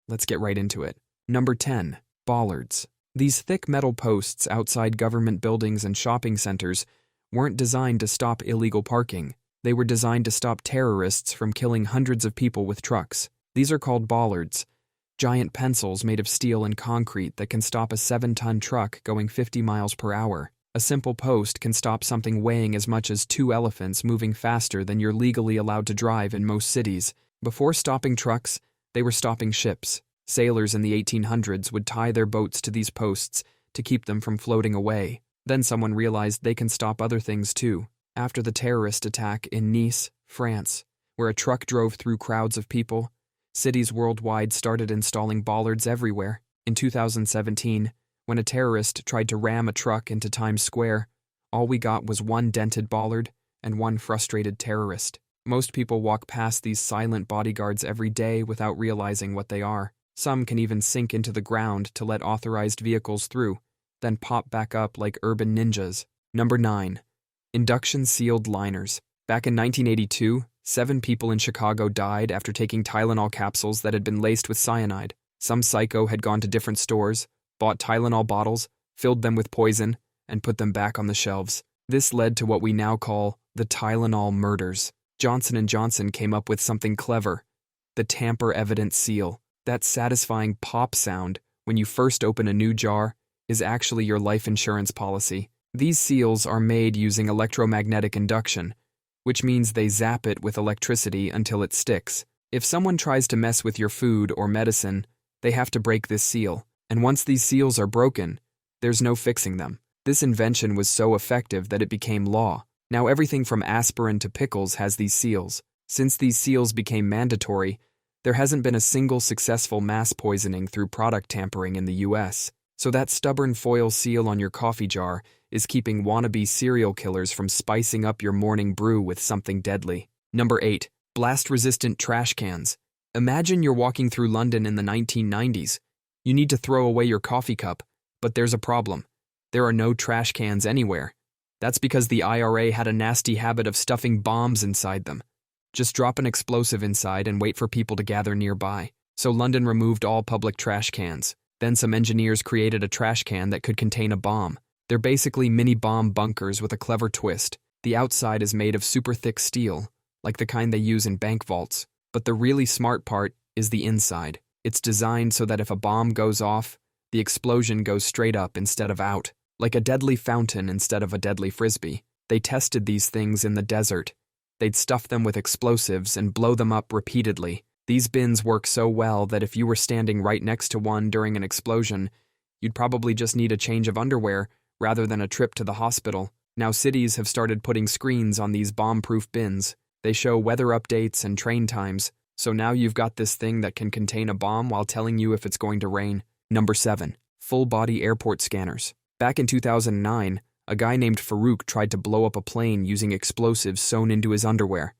Let's get right into it. Number 10. Bollards. These thick metal posts outside government buildings and shopping centers weren't designed to stop illegal parking. They were designed to stop terrorists from killing hundreds of people with trucks. These are called bollards, giant pencils made of steel and concrete that can stop a 7-ton truck going 50 miles per hour. A simple post can stop something weighing as much as 2 elephants moving faster than you're legally allowed to drive in most cities. Before stopping trucks, they were stopping ships. Sailors in the 1800s would tie their boats to these posts to keep them from floating away. Then someone realized they can stop other things too. After the terrorist attack in Nice, France, where a truck drove through crowds of people, cities worldwide started installing bollards everywhere. In 2017, when a terrorist tried to ram a truck into Times Square, all we got was one dented bollard and one frustrated terrorist. Most people walk past these silent bodyguards every day without realizing what they are. Some can even sink into the ground to let authorized vehicles through, then pop back up like urban ninjas. Number 9. Induction-Sealed Liners. Back in 1982, 7 people in Chicago died after taking Tylenol capsules that had been laced with cyanide. Some psycho had gone to different stores, bought Tylenol bottles, filled them with poison, and put them back on the shelves. This led to what we now call the Tylenol murders. Johnson & Johnson came up with something clever: the tamper-evident seal. That satisfying pop sound when you first open a new jar is actually your life insurance policy. These seals are made using electromagnetic induction, which means they zap it with electricity until it sticks. If someone tries to mess with your food or medicine, they have to break this seal. And once these seals are broken, there's no fixing them. This invention was so effective that it became law. Now everything from aspirin to pickles has these seals. Since these seals became mandatory, there hasn't been a single successful mass poisoning through product tampering in the US. So that stubborn foil seal on your coffee jar is keeping wannabe serial killers from spicing up your morning brew with something deadly. Number 8. Blast-resistant trash cans. Imagine you're walking through London in the 1990s. You need to throw away your coffee cup, but there's a problem. There are no trash cans anywhere. That's because the IRA had a nasty habit of stuffing bombs inside them. Just drop an explosive inside and wait for people to gather nearby. So London removed all public trash cans. Then some engineers created a trash can that could contain a bomb. They're basically mini bomb bunkers with a clever twist. The outside is made of super thick steel, like the kind they use in bank vaults. But the really smart part is the inside. It's designed so that if a bomb goes off, the explosion goes straight up instead of out, like a deadly fountain instead of a deadly frisbee. They tested these things in the desert. They'd stuff them with explosives and blow them up repeatedly. These bins work so well that if you were standing right next to one during an explosion, you'd probably just need a change of underwear rather than a trip to the hospital. Now cities have started putting screens on these bomb-proof bins. They show weather updates and train times, so now you've got this thing that can contain a bomb while telling you if it's going to rain. Number 7. Full-body airport scanners. Back in 2009, a guy named Farouk tried to blow up a plane using explosives sewn into his underwear.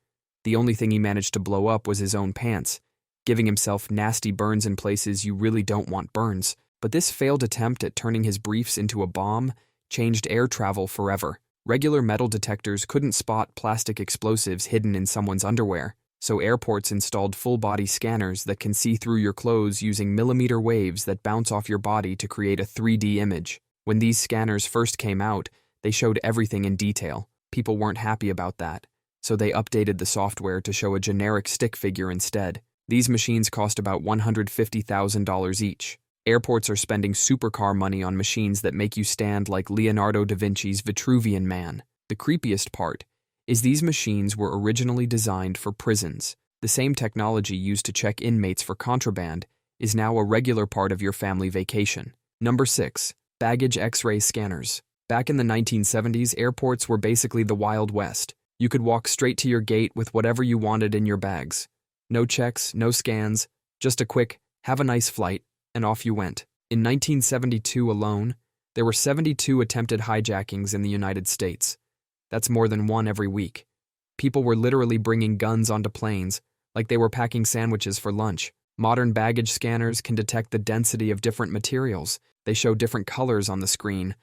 The only thing he managed to blow up was his own pants, giving himself nasty burns in places you really don't want burns. But this failed attempt at turning his briefs into a bomb changed air travel forever. Regular metal detectors couldn't spot plastic explosives hidden in someone's underwear, so airports installed full-body scanners that can see through your clothes using millimeter waves that bounce off your body to create a 3D image. When these scanners first came out, they showed everything in detail. People weren't happy about that, so they updated the software to show a generic stick figure instead. These machines cost about $150,000 each. Airports are spending supercar money on machines that make you stand like Leonardo da Vinci's Vitruvian Man. The creepiest part is these machines were originally designed for prisons. The same technology used to check inmates for contraband is now a regular part of your family vacation. Number 6. Baggage X-ray scanners. Back in the 1970s, airports were basically the Wild West. You could walk straight to your gate with whatever you wanted in your bags. No checks, no scans, just a quick, have a nice flight, and off you went. In 1972 alone, there were 72 attempted hijackings in the United States. That's more than one every week. People were literally bringing guns onto planes, like they were packing sandwiches for lunch. Modern baggage scanners can detect the density of different materials. They show different colors on the screen.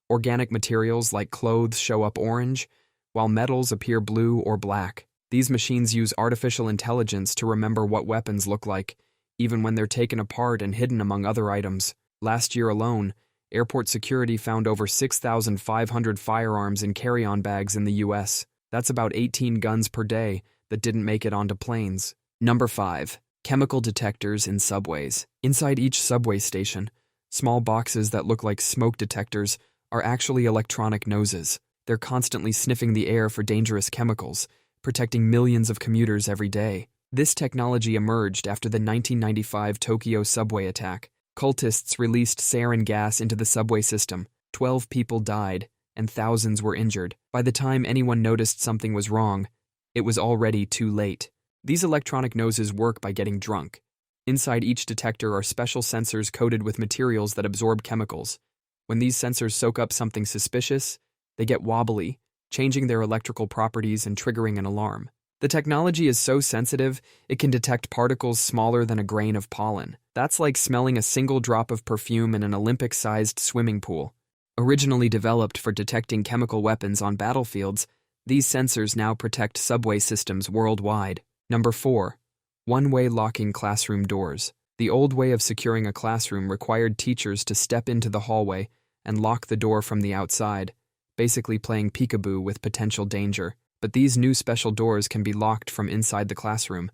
Organic materials like clothes show up orange, while metals appear blue or black. These machines use artificial intelligence to remember what weapons look like, even when they're taken apart and hidden among other items. Last year alone, airport security found over 6,500 firearms in carry-on bags in the U.S. That's about 18 guns per day that didn't make it onto planes. Number 5. Chemical detectors in subways. Inside each subway station, small boxes that look like smoke detectors are actually electronic noses. They're constantly sniffing the air for dangerous chemicals, protecting millions of commuters every day. This technology emerged after the 1995 Tokyo subway attack. Cultists released sarin gas into the subway system. 12 people died, and thousands were injured. By the time anyone noticed something was wrong, it was already too late. These electronic noses work by getting drunk. Inside each detector are special sensors coated with materials that absorb chemicals. When these sensors soak up something suspicious, they get wobbly, changing their electrical properties and triggering an alarm. The technology is so sensitive, it can detect particles smaller than a grain of pollen. That's like smelling a single drop of perfume in an Olympic-sized swimming pool. Originally developed for detecting chemical weapons on battlefields, these sensors now protect subway systems worldwide. Number 4. One-way locking classroom doors. The old way of securing a classroom required teachers to step into the hallway and lock the door from the outside, basically playing peekaboo with potential danger. But these new special doors can be locked from inside the classroom.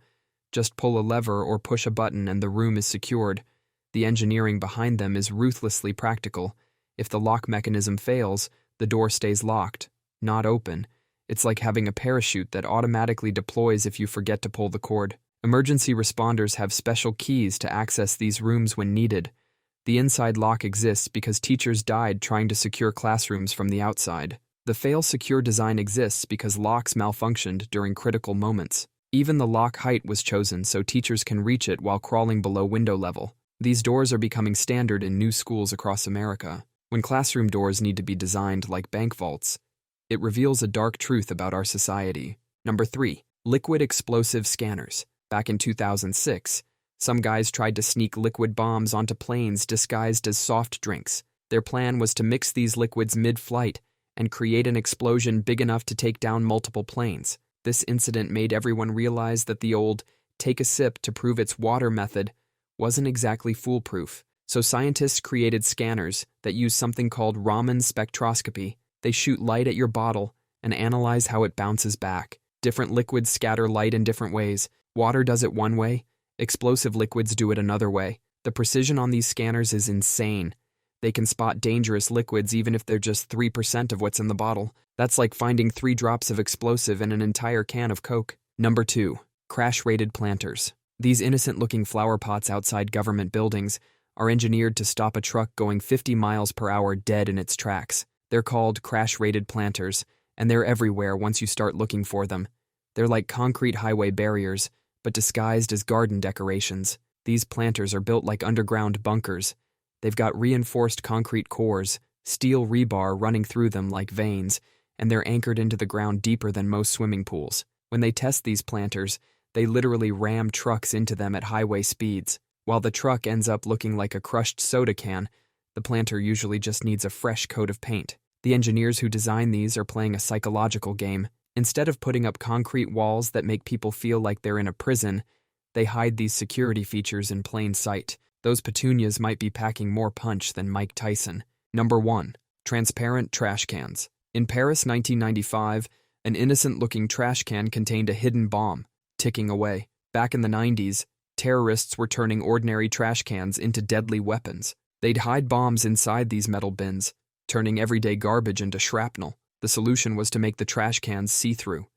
Just pull a lever or push a button and the room is secured. The engineering behind them is ruthlessly practical. If the lock mechanism fails, the door stays locked, not open. It's like having a parachute that automatically deploys if you forget to pull the cord. Emergency responders have special keys to access these rooms when needed. The inside lock exists because teachers died trying to secure classrooms from the outside. The fail-secure design exists because locks malfunctioned during critical moments. Even the lock height was chosen so teachers can reach it while crawling below window level. These doors are becoming standard in new schools across America. When classroom doors need to be designed like bank vaults, it reveals a dark truth about our society. Number 3. Liquid explosive scanners. Back in 2006, some guys tried to sneak liquid bombs onto planes disguised as soft drinks. Their plan was to mix these liquids mid-flight and create an explosion big enough to take down multiple planes. This incident made everyone realize that the old take a sip to prove it's water method wasn't exactly foolproof. So scientists created scanners that use something called Raman spectroscopy. They shoot light at your bottle and analyze how it bounces back. Different liquids scatter light in different ways. Water does it one way, explosive liquids do it another way. The precision on these scanners is insane. They can spot dangerous liquids even if they're just 3% of what's in the bottle. That's like finding 3 drops of explosive in an entire can of Coke. Number 2. Crash-rated planters. These innocent-looking flower pots outside government buildings are engineered to stop a truck going 50 miles per hour dead in its tracks. They're called crash-rated planters, and they're everywhere once you start looking for them. They're like concrete highway barriers, but disguised as garden decorations. These planters are built like underground bunkers. They've got reinforced concrete cores, steel rebar running through them like veins, and they're anchored into the ground deeper than most swimming pools. When they test these planters, they literally ram trucks into them at highway speeds. While the truck ends up looking like a crushed soda can, the planter usually just needs a fresh coat of paint. The engineers who design these are playing a psychological game. Instead of putting up concrete walls that make people feel like they're in a prison, they hide these security features in plain sight. Those petunias might be packing more punch than Mike Tyson. Number 1. Transparent trash cans. In Paris, 1995, an innocent-looking trash can contained a hidden bomb, ticking away. Back in the 90s, terrorists were turning ordinary trash cans into deadly weapons. They'd hide bombs inside these metal bins, turning everyday garbage into shrapnel. The solution was to make the trash cans see-through.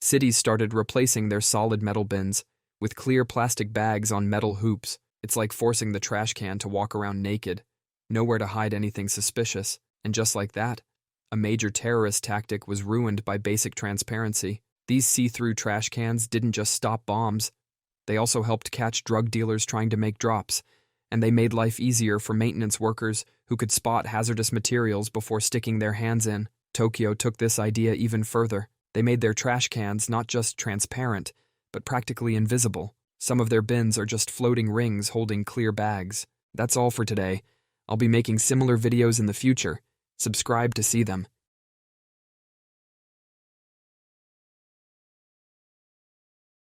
Cities started replacing their solid metal bins with clear plastic bags on metal hoops. It's like forcing the trash can to walk around naked, nowhere to hide anything suspicious. And just like that, a major terrorist tactic was ruined by basic transparency. These see-through trash cans didn't just stop bombs, they also helped catch drug dealers trying to make drops, and they made life easier for maintenance workers who could spot hazardous materials before sticking their hands in. Tokyo took this idea even further. They made their trash cans not just transparent, but practically invisible. Some of their bins are just floating rings holding clear bags. That's all for today. I'll be making similar videos in the future. Subscribe to see them.